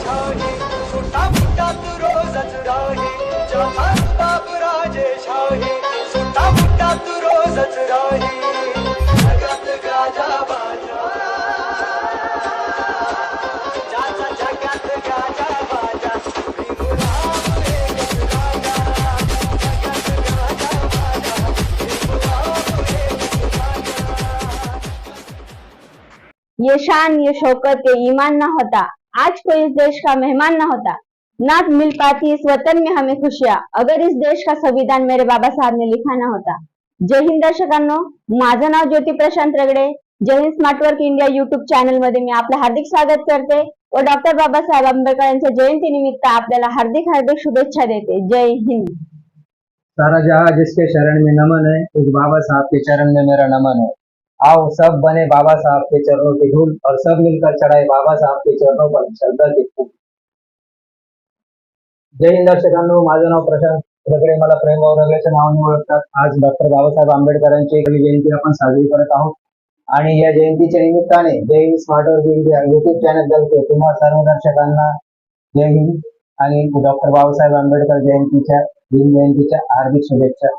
शाही सुटा मुटात रोजच राही जाता बाबराजे शाही सुटा मुटात रोजच राही जगात गाजा बाजा ज्याचा जगात गाजा बाजा भीमराव एकच राजा जगात गाजा बाजा भीमराव एकच राजा। ये शान ये शौकत ये ईमान न होता आज कोई इस देश का मेहमान न होता ना मिल पाती इस वतन में हमें खुशियां अगर इस देश का संविधान मेरे बाबा साहब ने लिखा न होता। जय हिंद दर्शकांनो, माझं नाव ज्योती प्रशांत रगडे। जय Hind smart work India YouTube channel मध्ये मी आपलं हार्दिक स्वागत करते व डॉक्टर बाबासाहेब आंबेडकर यांच्या जयंतीनिमित्त आपल्याला हार्दिक हार्दिक शुभेच्छा देते। जय हिंद। सारा जहां जिसके शरण में नमन है उस बाबा साहब के चरण में मेरा नमन है। आओ सब बने बाबा साहब के चरणों की धूल और सब मिलकर चढ़ाए बाबा साहब के चरणों पर श्रद्धा के फूल। जय हिंद दर्शकांनो, माझं नाव प्रशांत रगडे, मला प्रेमभाऊ रगडेच्या नावाने ओळखतात। आज डॉक्टर बाबासाहेब आंबेडकरांची एक जयंती आपण साजरी करत आहोत आणि या जयंतीच्या निमित्ताने जय Hind smart work India YouTube channel तर्फे तुम्हा सर्व दर्शकांना जय हिंद आणि डॉक्टर बाबासाहेब आंबेडकर जयंतीच्या हार्दिक शुभेच्छा।